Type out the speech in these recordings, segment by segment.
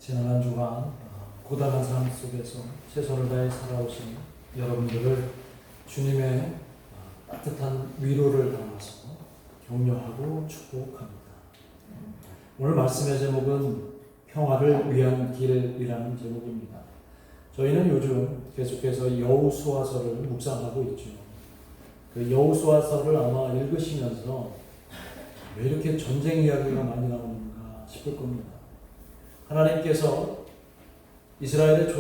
지난 한 주간 고단한 삶 속에서 최선을 다해 살아오신 여러분들을 주님의 따뜻한 위로를 담아서 격려하고 축복합니다. 오늘 말씀의 제목은 평화를 위한 길이라는 제목입니다. 저희는 요즘 계속해서 여호수아서를 묵상하고 있죠. 그 여호수아서를 아마 읽으시면서 왜 이렇게 전쟁 이야기가 많이 나오는가 싶을 겁니다. 하나님께서 이스라엘의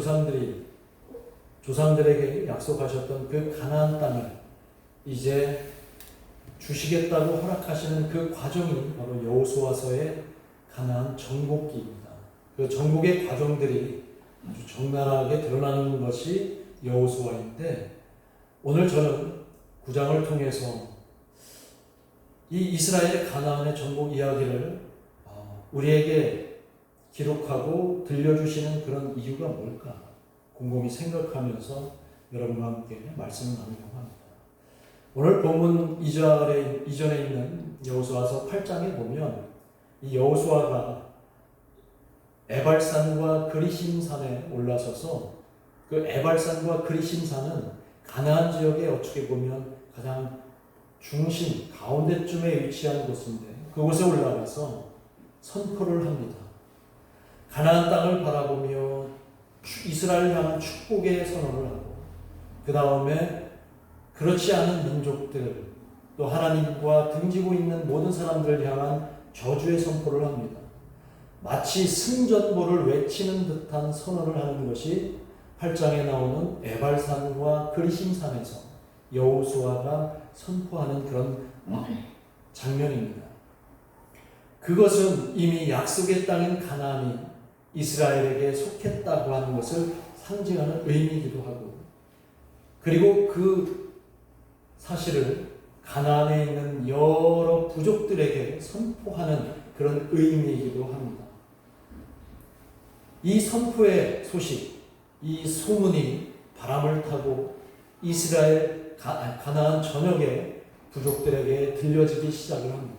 조상들에게 약속하셨던 그 가나안 땅을 이제 주시겠다고 허락하시는 그 과정이 바로 여호수아서의 가나안 정복기입니다. 그 정복의 과정들이 아주 적나라하게 드러나는 것이 여호수아인데, 오늘 저는 9장을 통해서 이 이스라엘의 가나안의 정복 이야기를 우리에게 기록하고 들려주시는 그런 이유가 뭘까 곰곰이 생각하면서 여러분과 함께 말씀을 나누려고 합니다. 오늘 본문 이전에 있는 여호수아서 8장에 보면 이 여호수아가 에발산과 그리심산에 올라서서, 그 에발산과 그리심산은 가나안 지역에 어떻게 보면 가장 중심 가운데쯤에 위치한 곳인데, 그곳에 올라가서 선포를 합니다. 가나안 땅을 바라보며 이스라엘 향한 축복의 선언을 하고, 그 다음에 그렇지 않은 민족들, 또 하나님과 등지고 있는 모든 사람들을 향한 저주의 선포를 합니다. 마치 승전보를 외치는 듯한 선언을 하는 것이 8장에 나오는 에발산과 그리심산에서 여호수아가 선포하는 그런 장면입니다. 그것은 이미 약속의 땅인 가나안이 이스라엘에게 속했다고 하는 것을 상징하는 의미이기도 하고, 그리고 그 사실을 가나안에 있는 여러 부족들에게 선포하는 그런 의미이기도 합니다. 이 선포의 소식, 이 소문이 바람을 타고 이스라엘 가나안 전역의 부족들에게 들려지기 시작을 합니다.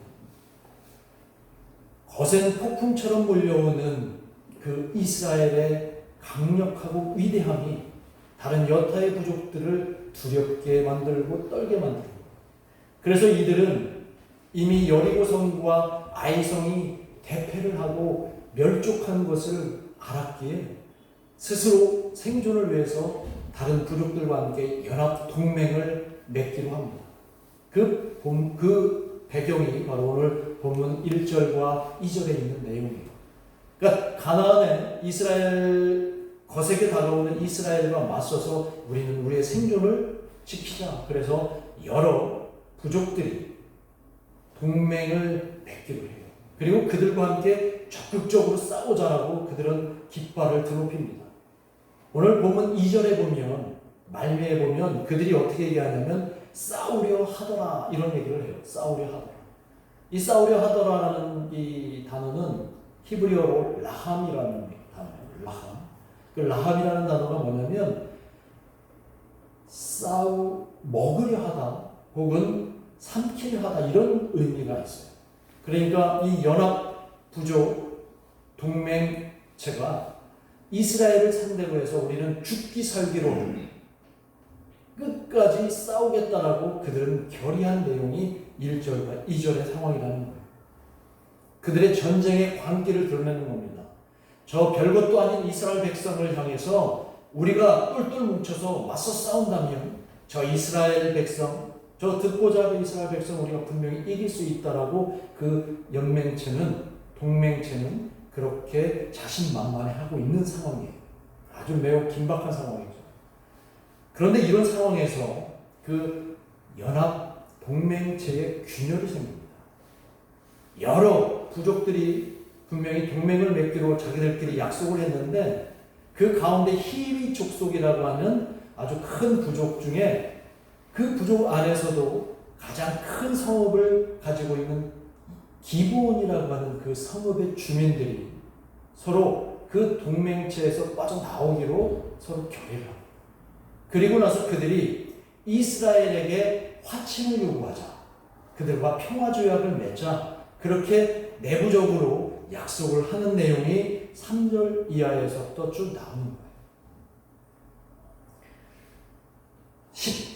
거센 폭풍처럼 몰려오는 그 이스라엘의 강력하고 위대함이 다른 여타의 부족들을 두렵게 만들고 떨게 만들고, 그래서 이들은 이미 여리고성과 아이성이 대패를 하고 멸족한 것을 알았기에 스스로 생존을 위해서 다른 부족들과 함께 연합 동맹을 맺기로 합니다. 그 배경이 바로 오늘 본문 1절과 2절에 있는 내용이에요. 그러니까 가나안에 거세게 다가오는 이스라엘과 맞서서 우리는 우리의 생존을 지키자. 그래서 여러 부족들이 동맹을 맺기로 해요. 그리고 그들과 함께 적극적으로 싸우자라고 그들은 깃발을 드높입니다. 오늘 본문 2절에 보면, 말미에 보면 그들이 어떻게 얘기하냐면 싸우려 하더라, 이런 얘기를 해요. 싸우려 하더라. 이 싸우려 하더라라는 이 단어는 히브리어로 라함이라는 단어예요. 라함. 그 라함이라는 단어가 뭐냐면 먹으려 하다 혹은 삼키려 하다, 이런 의미가 있어요. 그러니까 이 연합 부족 동맹체가 이스라엘을 상대로 해서 우리는 죽기 살기로 끝까지 싸우겠다라고 그들은 결의한 내용이 1절과 2절의 상황이라는 거예요. 그들의 전쟁의 광기를 드러내는 겁니다. 저 별것도 아닌 이스라엘 백성을 향해서 우리가 똘똘 뭉쳐서 맞서 싸운다면 저 이스라엘 백성, 저 듣고자 하는 이스라엘 백성 우리가 분명히 이길 수 있다라고 그 동맹체는 그렇게 자신만만해하고 있는 상황이에요. 아주 매우 긴박한 상황이죠. 그런데 이런 상황에서 그 연합 동맹체의 균열이 생깁니다. 여러 부족들이 분명히 동맹을 맺기로 자기들끼리 약속을 했는데, 그 가운데 히위 족속이라고 하는 아주 큰 부족 중에 그 부족 안에서도 가장 큰 성읍을 가지고 있는 기브온이라고 하는 그 성읍의 주민들이 서로 그 동맹체에서 빠져나오기로 서로 결의를 합니다. 그리고 나서 그들이 이스라엘에게 화친을 요구하자, 그들과 평화조약을 맺자, 그렇게 내부적으로 약속을 하는 내용이 3절 이하에서부터 쭉 나오는 거예요.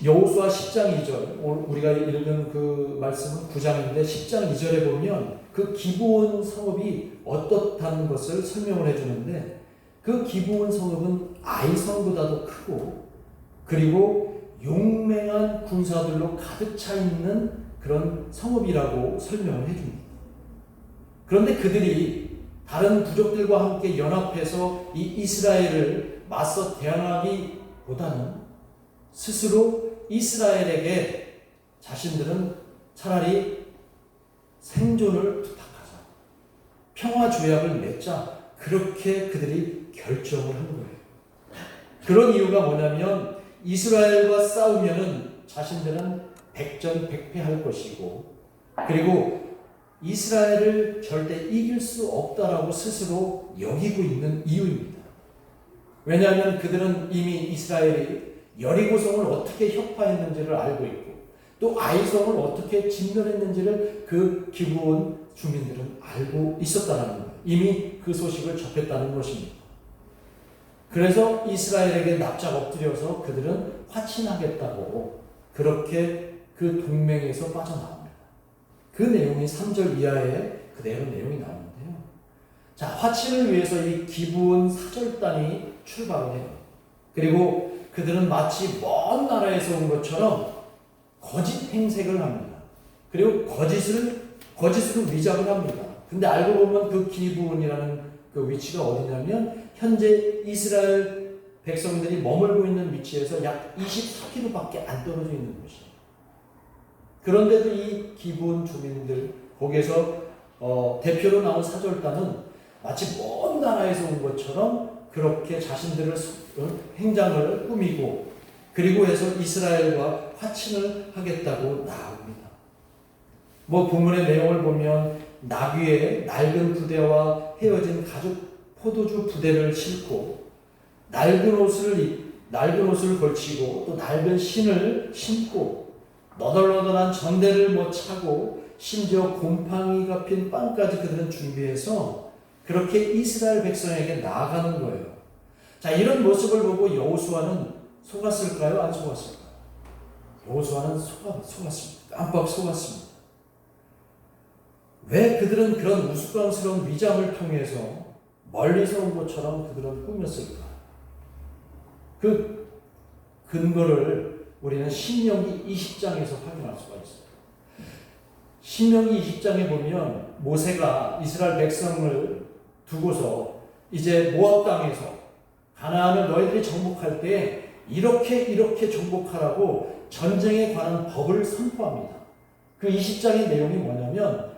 여호수아 10장 2절, 우리가 읽은 그 말씀은 9장인데 10장 2절에 보면 그 기브온 성읍이 어떻다는 것을 설명을 해주는데, 그 기브온 성읍은 아이성보다도 크고 그리고 용맹한 군사들로 가득 차 있는 그런 성읍이라고 설명을 해줍니다. 그런데 그들이 다른 부족들과 함께 연합해서 이 이스라엘을 맞서 대항하기보다는 스스로 이스라엘에게 자신들은 차라리 생존을 부탁하자, 평화조약을 맺자, 그렇게 그들이 결정을 한 거예요. 그런 이유가 뭐냐면 이스라엘과 싸우면은 자신들은 백전백패할 것이고, 그리고 이스라엘을 절대 이길 수 없다라고 스스로 여기고 있는 이유입니다. 왜냐하면 그들은 이미 이스라엘이 여리고성을 어떻게 혁파했는지를 알고 있고, 또 아이성을 어떻게 진멸했는지를 그 기브온 주민들은 알고 있었다는 거예요. 이미 그 소식을 접했다는 것입니다. 그래서 이스라엘에게 납작 엎드려서 그들은 화친하겠다고 그렇게 그 동맹에서 빠져나옵니다. 그 내용이 3절 이하에 그대로 내용이 나오는데요. 자, 화친을 위해서 이 기브온 사절단이 출발을 해요. 그리고 그들은 마치 먼 나라에서 온 것처럼 거짓 행색을 합니다. 그리고 거짓으로 위장을 합니다. 근데 알고 보면 그 기브온이라는 그 위치가 어디냐면 현재 이스라엘 백성들이 머물고 있는 위치에서 약 24km밖에 안 떨어져 있는 곳이에요. 그런데도 이 기브온 주민들, 거기에서 대표로 나온 사절단은 마치 먼 나라에서 온 것처럼 그렇게 자신들의 행장을 꾸미고, 그리고 해서 이스라엘과 화친을 하겠다고 나옵니다. 본문의 내용을 보면 나귀의 낡은 부대와 헤어진 가죽 포도주 부대를 싣고 낡은 옷을 걸치고 또 낡은 신을 신고 너덜너덜한 전대를 차고 심지어 곰팡이가 핀 빵까지 그들은 준비해서 그렇게 이스라엘 백성에게 나아가는 거예요. 자, 이런 모습을 보고 여호수아는 속았을까요? 안 속았을까요? 여호수아는 속았습니다. 깜빡 속았습니다. 왜 그들은 그런 우스꽝스러운 위장을 통해서 멀리서 온 것처럼 그들은 꾸몄을까? 그 근거를 우리는 신명기 20장에서 확인할 수가 있어요. 신명기 20장에 보면 모세가 이스라엘 백성을 두고서 이제 모압 땅에서 가나안을 너희들이 정복할 때 이렇게 정복하라고 전쟁에 관한 법을 선포합니다. 그 20장의 내용이 뭐냐면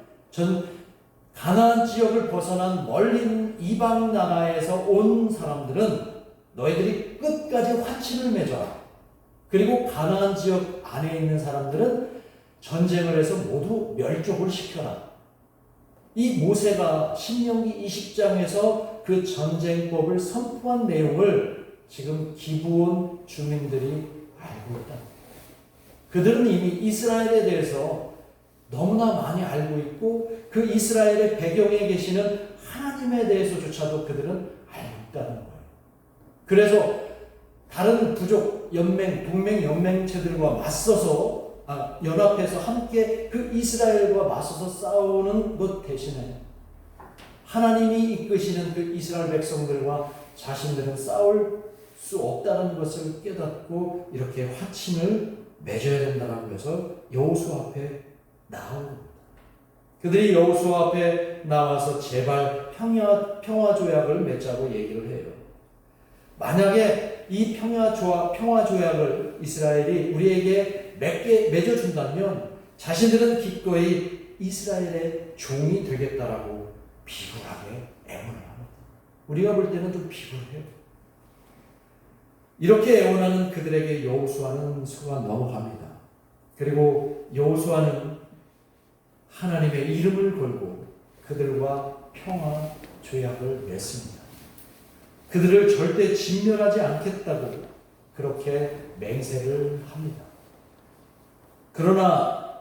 가나안 지역을 벗어난 멀리 있는 이방 나라에서 온 사람들은 너희들이 끝까지 화친을 맺어라. 그리고 가나안 지역 안에 있는 사람들은 전쟁을 해서 모두 멸족을 시켜라. 이 모세가 신명기 20장에서 그 전쟁법을 선포한 내용을 지금 기브온 주민들이 알고 있다. 그들은 이미 이스라엘에 대해서 너무나 많이 알고 있고 그 이스라엘의 배경에 계시는 하나님에 대해서조차도 그들은 알고 있다는 거예요. 그래서 다른 부족 동맹 연맹체들과 맞서서 연합해서 함께 그 이스라엘과 맞서서 싸우는 것 대신에 하나님이 이끄시는 그 이스라엘 백성들과 자신들은 싸울 수 없다는 것을 깨닫고 이렇게 화친을 맺어야 된다는 것을 여호수아 앞에 나온 겁니다. 그들이 여호수아 앞에 나와서 제발 평화 조약을 맺자고 얘기를 해요. 만약에 이 평화 조약을 이스라엘이 우리에게 맺어준다면 자신들은 기꺼이 이스라엘의 종이 되겠다라고 비굴하게 애원을 합니다. 우리가 볼 때는 좀 비굴해요. 이렇게 애원하는 그들에게 여호수아는 속아 넘어갑니다. 그리고 여호수아는 하나님의 이름을 걸고 그들과 평화 조약을 맺습니다. 그들을 절대 진멸하지 않겠다고 그렇게 맹세를 합니다. 그러나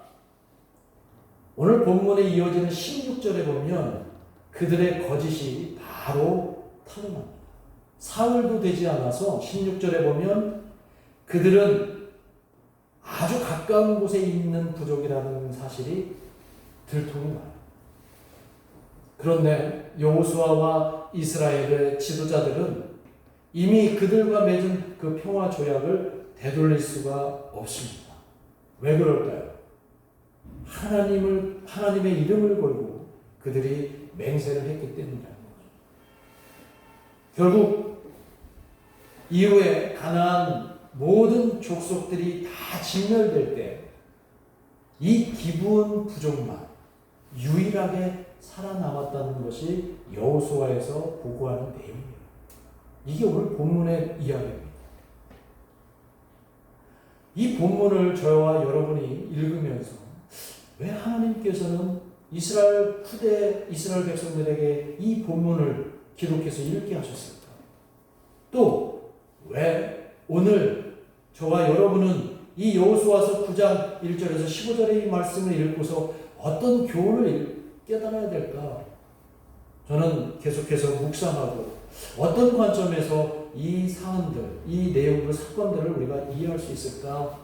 오늘 본문에 이어지는 16절에 보면 그들의 거짓이 바로 탄생합니다. 사흘도 되지 않아서 16절에 보면 그들은 아주 가까운 곳에 있는 부족이라는 사실이 들통이 나요. 그런데 여호수아와 이스라엘의 지도자들은 이미 그들과 맺은 그 평화 조약을 되돌릴 수가 없습니다. 왜 그럴까요? 하나님의 이름을 걸고 그들이 맹세를 했기 때문이라는 거죠. 결국 이후에 가나안 모든 족속들이 다 진멸될 때 이 기브온 부족만 유일하게 살아남았다는 것이 여호수아에서 보고하는 내용이에요. 이게 오늘 본문의 이야기입니다. 이 본문을 저와 여러분이 읽으면서 왜 하나님께서는 후대 이스라엘 백성들에게 이 본문을 기록해서 읽게 하셨을까? 또 왜 오늘 저와 여러분은 이 여호수아서 9장 1절에서 15절의 이 말씀을 읽고서 어떤 교훈을 깨달아야 될까? 저는 계속해서 묵상하고 어떤 관점에서 이 사안들, 이 내용들, 사건들을 우리가 이해할 수 있을까?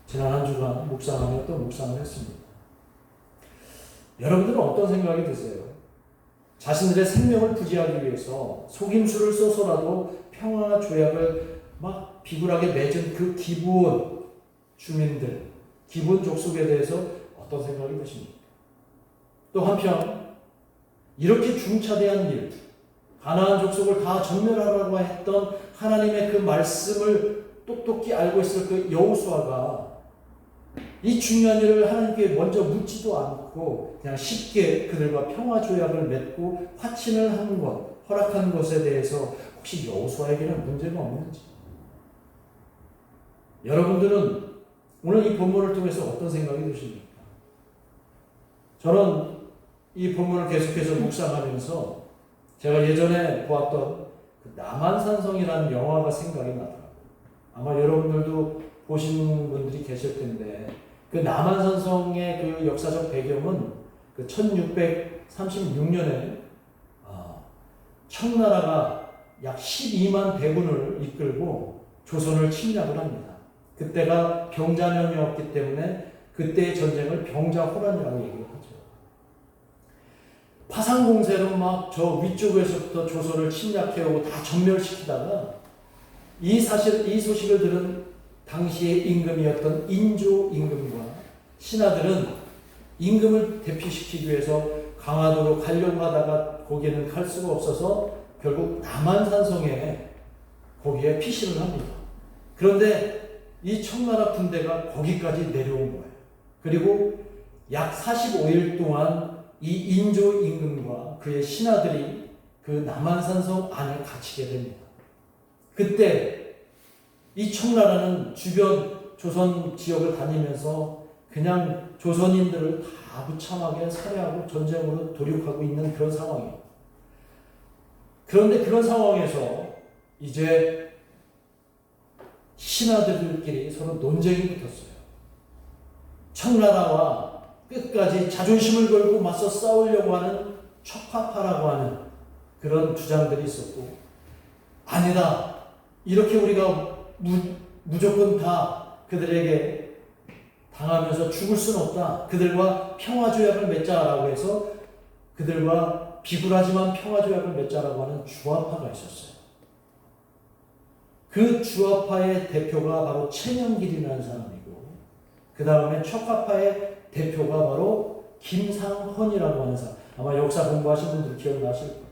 지난 한 주간 묵상하며 또 묵상을 했습니다. 여러분들은 어떤 생각이 드세요? 자신들의 생명을 부지하기 위해서 속임수를 써서라도 평화 조약을 막 비굴하게 맺은 그 기브온 주민들, 기브온 족속에 대해서 어떤 생각이 드십니까? 또 한편 이렇게 중차대한 일, 가나안 족속을 다 전멸하라고 했던 하나님의 그 말씀을 똑똑히 알고 있을 그 여호수아가 이 중요한 일을 하나님께 먼저 묻지도 않고 그냥 쉽게 그들과 평화 조약을 맺고 화친을 하는 것, 허락하는 것에 대해서 혹시 여호수아에게는 문제가 없는지? 여러분들은 오늘 이 본문을 통해서 어떤 생각이 드십니까? 저는 이 본문을 계속해서 묵상하면서 제가 예전에 보았던 그 남한산성이라는 영화가 생각이 나더라고요. 아마 여러분들도 보신 분들이 계실 텐데 그 남한산성의 그 역사적 배경은 그 1636년에 청나라가 약 12만 대군을 이끌고 조선을 침략을 합니다. 그때가 병자년이었기 때문에 그때의 전쟁을 병자호란이라고 얘기를 하죠. 파상공세로 막 저 위쪽에서부터 조선을 침략해오고 다 전멸시키다가 이 소식을 들은 당시의 임금이었던 인조 임금과 신하들은 임금을 대피시키기 위해서 강화도로 가려고 하다가 거기에는 갈 수가 없어서 결국 남한산성에 거기에 피신을 합니다. 그런데 이 청나라 군대가 거기까지 내려온 거예요. 그리고 약 45일 동안 이 인조 임금과 그의 신하들이 그 남한산성 안에 갇히게 됩니다. 그때 이 청나라는 주변 조선 지역을 다니면서 그냥 조선인들을 다 무참하게 살해하고 전쟁으로 돌입하고 있는 그런 상황이에요. 그런데 그런 상황에서 이제 신하들끼리 서로 논쟁이 붙었어요. 청나라와 끝까지 자존심을 걸고 맞서 싸우려고 하는 척파파라고 하는 그런 주장들이 있었고, 아니다, 이렇게 우리가 무조건 다 그들에게 당하면서 죽을 수는 없다, 그들과 평화조약을 맺자라고 해서 그들과 비굴하지만 평화조약을 맺자라고 하는 주화파가 있었어요. 그 주화파의 대표가 바로 최명길이라는 사람이고, 그 다음에 척파파의 대표가 바로 김상헌이라고 하는 사람. 아마 역사 공부하신 분들 기억나실 거예요.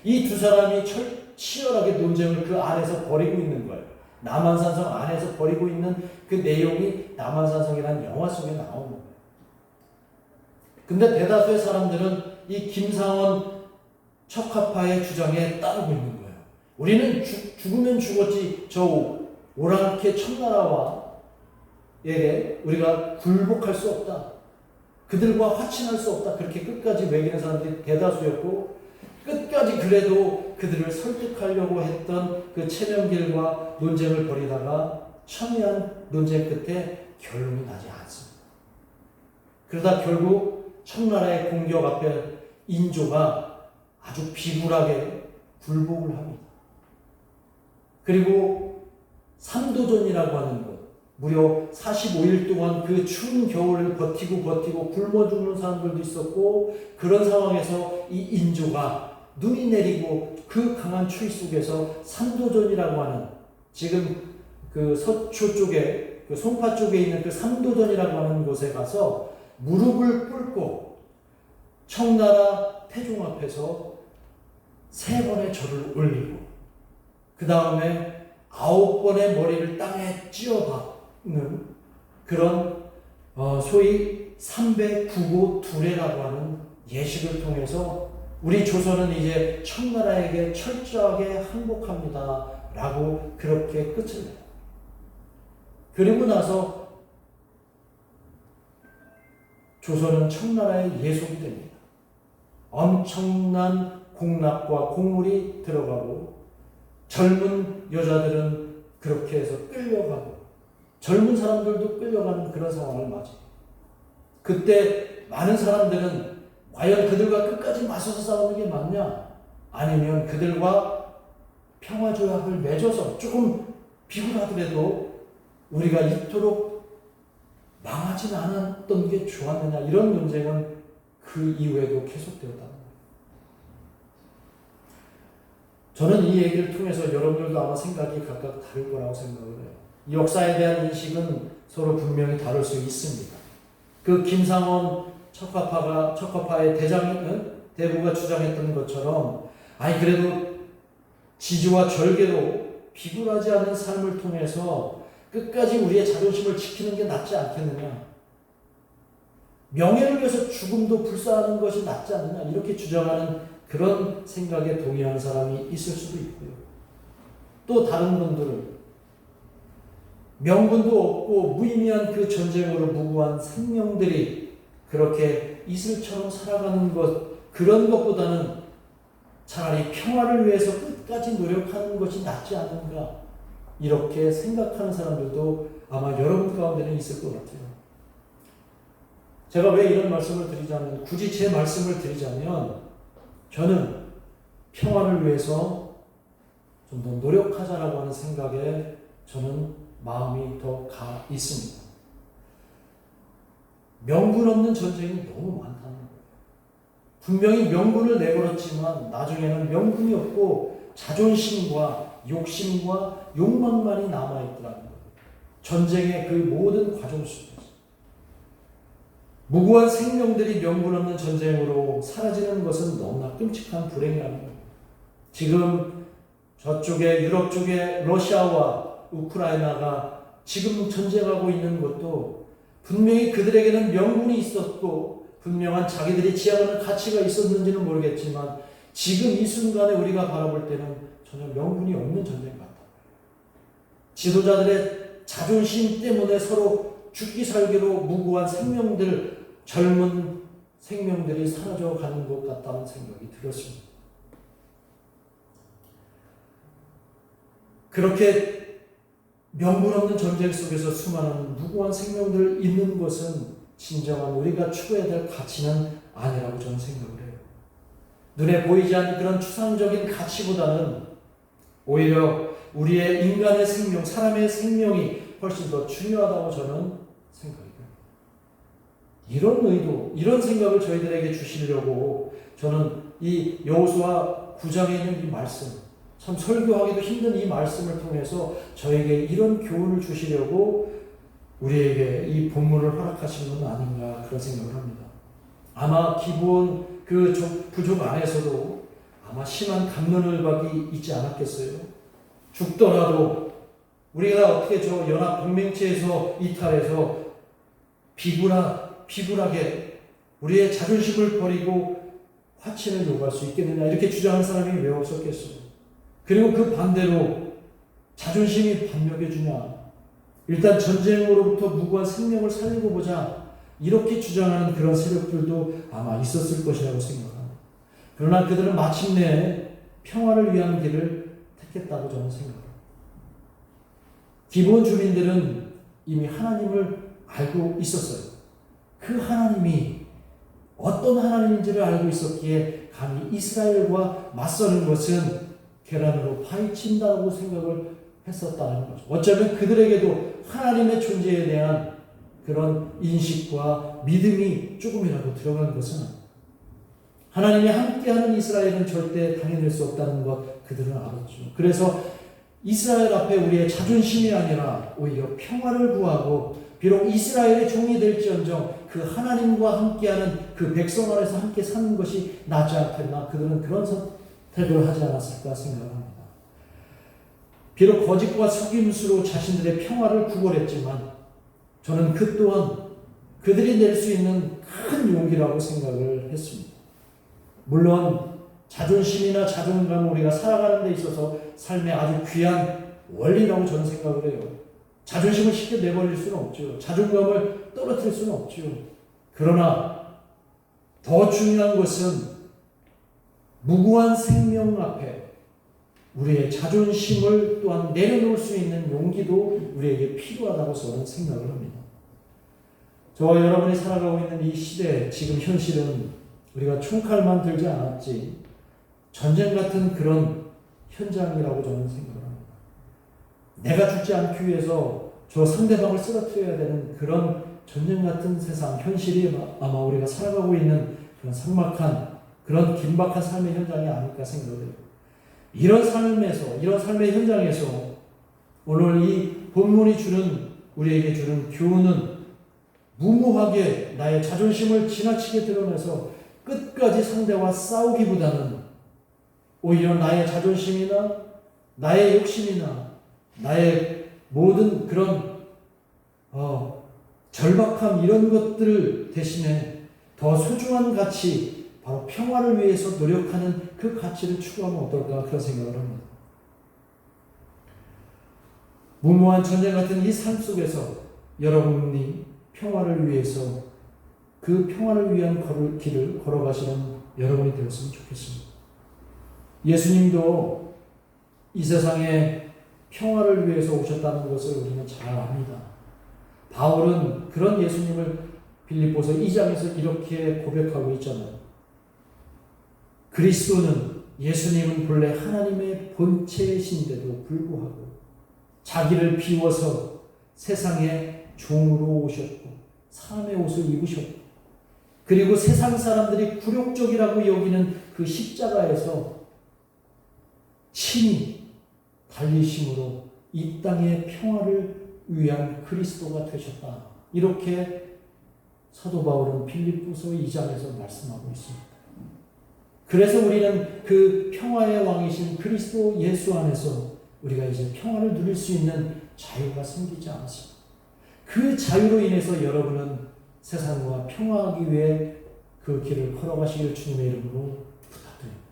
이 두 사람이 치열하게 논쟁을 그 안에서 벌이고 있는 거예요. 남한산성 안에서 벌이고 있는 그 내용이 남한산성이라는 영화 속에 나오는 거예요. 근데 대다수의 사람들은 이 김상헌 척파파의 주장에 따르고 있는 거예요. 우리는 죽으면 죽었지 저 오랑캐 청나라와에게 우리가 굴복할 수 없다, 그들과 화친할 수 없다, 그렇게 끝까지 매기는 사람들이 대다수였고, 끝까지 그래도 그들을 설득하려고 했던 그 최명길과 논쟁을 벌이다가 첨예한 논쟁 끝에 결론이 나지 않습니다. 그러다 결국 청나라의 공격 앞에 인조가 아주 비굴하게 굴복을 합니다. 그리고 삼도전이라고 하는 것, 무려 45일 동안 그 추운 겨울을 버티고 굶어 죽는 사람들도 있었고, 그런 상황에서 이 인조가 눈이 내리고 그 강한 추위 속에서 삼도전이라고 하는, 지금 그 서초 쪽에, 그 송파 쪽에 있는 그 삼도전이라고 하는 곳에 가서 무릎을 꿇고 청나라 태종 앞에서 3번의 절을 올리고, 그 다음에 9번의 머리를 땅에 찧어박는 그런 소위 삼배구고 두례라고 하는 예식을 통해서 우리 조선은 이제 청나라에게 철저하게 항복합니다 라고 그렇게 끝을 내요. 그리고 나서 조선은 청나라의 예속이 됩니다. 엄청난 공납과 공물이 들어가고, 젊은 여자들은 그렇게 해서 끌려가고, 젊은 사람들도 끌려가는 그런 상황을 맞이해요. 그때 많은 사람들은 과연 그들과 끝까지 맞서서 싸우는 게 맞냐? 아니면 그들과 평화조약을 맺어서 조금 비굴하더라도 우리가 이토록 망하진 않았던 게 좋았느냐? 이런 논쟁은 그 이후에도 계속되었다는 거예요. 저는 이 얘기를 통해서 여러분들도 아마 생각이 각각 다를 거라고 생각을 해요. 이 역사에 대한 인식은 서로 분명히 다를 수 있습니다. 그 김상원 척화파의 대부가 주장했던 것처럼, 아니 그래도 지주와 절개로 비굴하지 않은 삶을 통해서 끝까지 우리의 자존심을 지키는 게 낫지 않겠느냐, 명예를 위해서 죽음도 불사하는 것이 낫지 않느냐, 이렇게 주장하는 그런 생각에 동의하는 사람이 있을 수도 있고요. 또 다른 분들은 명분도 없고 무의미한 그 전쟁으로 무고한 생명들이 그렇게 이슬처럼 살아가는 것, 그런 것보다는 차라리 평화를 위해서 끝까지 노력하는 것이 낫지 않는가, 이렇게 생각하는 사람들도 아마 여러분 가운데는 있을 것 같아요. 제가 왜 이런 말씀을 드리자면, 굳이 제 말씀을 드리자면, 저는 평화를 위해서 좀 더 노력하자라고 하는 생각에 저는 마음이 더 가 있습니다. 명분 없는 전쟁이 너무 많다는 거예요. 분명히 명분을 내걸었지만 나중에는 명분이 없고 자존심과 욕심과 욕망만이 남아있더라는 거예요. 전쟁의 그 모든 과정 속에서. 무고한 생명들이 명분 없는 전쟁으로 사라지는 것은 너무나 끔찍한 불행이라는 거예요. 지금 저쪽에, 유럽 쪽에 러시아와 우크라이나가 지금 전쟁하고 있는 것도 분명히 그들에게는 명분이 있었고 분명한 자기들이 지향하는 가치가 있었는지는 모르겠지만, 지금 이 순간에 우리가 바라볼 때는 전혀 명분이 없는 전쟁 같다. 지도자들의 자존심 때문에 서로 죽기 살기로 무고한 생명들, 젊은 생명들이 사라져가는 것 같다는 생각이 들었습니다. 그렇게 명분 없는 전쟁 속에서 수많은 무고한 생명들 있는 것은 진정한 우리가 추구해야 될 가치는 아니라고 저는 생각을 해요. 눈에 보이지 않는 그런 추상적인 가치보다는 오히려 우리의 인간의 생명, 사람의 생명이 훨씬 더 중요하다고 저는 생각해요. 이런 의도, 이런 생각을 저희들에게 주시려고 저는 이 여호수아 9장에 있는 이 말씀, 참 설교하기도 힘든 이 말씀을 통해서 저에게 이런 교훈을 주시려고 우리에게 이 본문을 허락하신 건 아닌가, 그런 생각을 합니다. 아마 기본 그 부족 안에서도 아마 심한 갑론을박이 있지 않았겠어요? 죽더라도 우리가 어떻게 저 연합 동맹체에서 이탈해서 비굴하게 우리의 자존심을 버리고 화친을 요구할 수 있겠느냐, 이렇게 주장하는 사람이 왜 없었겠어요? 그리고 그 반대로 자존심이 밥 먹여주냐, 일단 전쟁으로부터 무고한 생명을 살리고 보자, 이렇게 주장하는 그런 세력들도 아마 있었을 것이라고 생각합니다. 그러나 그들은 마침내 평화를 위한 길을 택했다고 저는 생각합니다. 기본 주민들은 이미 하나님을 알고 있었어요. 그 하나님이 어떤 하나님인지를 알고 있었기에 감히 이스라엘과 맞서는 것은 계란으로 파헤친다고 생각을 했었다는 거죠. 어쩌면 그들에게도 하나님의 존재에 대한 그런 인식과 믿음이 조금이라도 들어간 것은 하나님이 함께하는 이스라엘은 절대 당해낼 수 없다는 것 그들은 알았죠. 그래서 이스라엘 앞에 우리의 자존심이 아니라 오히려 평화를 구하고 비록 이스라엘의 종이 될지언정 그 하나님과 함께하는 그 백성 안에서 함께 사는 것이 낫지 않겠나 그들은 그런 선택을 하지 않았을까 생각합니다. 비록 거짓과 속임수로 자신들의 평화를 구걸했지만 저는 그 또한 그들이 낼 수 있는 큰 용기라고 생각을 했습니다. 물론 자존심이나 자존감은 우리가 살아가는 데 있어서 삶의 아주 귀한 원리라고 저는 생각을 해요. 자존심을 쉽게 내버릴 수는 없죠. 자존감을 떨어뜨릴 수는 없죠. 그러나 더 중요한 것은 무고한 생명 앞에 우리의 자존심을 또한 내려놓을 수 있는 용기도 우리에게 필요하다고 저는 생각을 합니다. 저와 여러분이 살아가고 있는 이 시대, 지금 현실은 우리가 총칼만 들지 않았지 전쟁 같은 그런 현장이라고 저는 생각을 합니다. 내가 죽지 않기 위해서 저 상대방을 쓰러뜨려야 되는 그런 전쟁 같은 세상, 현실이 아마 우리가 살아가고 있는 그런 삭막한, 그런 긴박한 삶의 현장이 아닐까 생각을 해요. 이런 삶의 현장에서 오늘 이 본문이 우리에게 주는 교훈은 무모하게 나의 자존심을 지나치게 드러내서 끝까지 상대와 싸우기보다는 오히려 나의 자존심이나 나의 욕심이나 나의 모든 그런 절박함 이런 것들 대신에 더 소중한 가치, 바로 평화를 위해서 노력하는 그 가치를 추구하면 어떨까 그런 생각을 합니다. 무모한 전쟁 같은 이 삶 속에서 여러분이 평화를 위해서 그 평화를 위한 길을 걸어가시는 여러분이 되었으면 좋겠습니다. 예수님도 이 세상에 평화를 위해서 오셨다는 것을 우리는 잘 압니다. 바울은 그런 예수님을 빌립보서 2장에서 이렇게 고백하고 있잖아요. 그리스도는 예수님은 본래 하나님의 본체이신데도 불구하고 자기를 비워서 세상에 종으로 오셨고 사람의 옷을 입으셨고 그리고 세상 사람들이 굴욕적이라고 여기는 그 십자가에서 친히 달리심으로 이 땅의 평화를 위한 그리스도가 되셨다. 이렇게 사도 바울은 빌립보서 2장에서 말씀하고 있습니다. 그래서 우리는 그 평화의 왕이신 그리스도 예수 안에서 우리가 이제 평화를 누릴 수 있는 자유가 생기지 않았습니다. 그 자유로 인해서 여러분은 세상과 평화하기 위해 그 길을 걸어가시길 주님의 이름으로 부탁드립니다.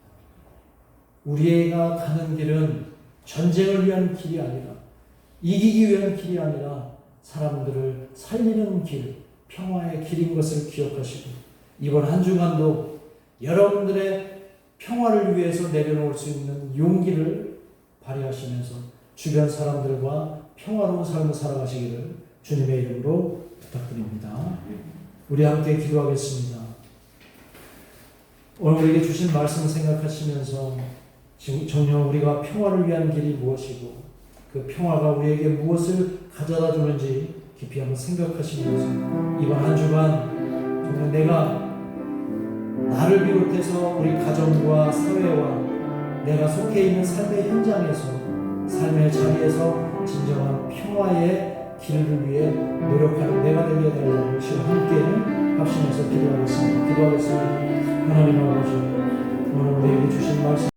우리가 가는 길은 전쟁을 위한 길이 아니라 이기기 위한 길이 아니라 사람들을 살리는 길, 평화의 길인 것을 기억하시고 이번 한 주간도 여러분들의 평화를 위해서 내려놓을 수 있는 용기를 발휘하시면서 주변 사람들과 평화로운 삶을 살아가시기를 주님의 이름으로 부탁드립니다. 우리 함께 기도하겠습니다. 오늘 우리에게 주신 말씀을 생각하시면서 지금 정녕 우리가 평화를 위한 길이 무엇이고 그 평화가 우리에게 무엇을 가져다 주는지 깊이 한번 생각하시면서 이번 한 주간 정말 내가 나를 비롯해서 우리 가정과 사회와 내가 속해 있는 삶의 현장에서 삶의 자리에서 진정한 평화의 길을 위해 노력하는 내가 되게 달라고 지금 함께 합심해서 기도하겠습니다. 하나님 아버지 오늘 우리에게 주신 말씀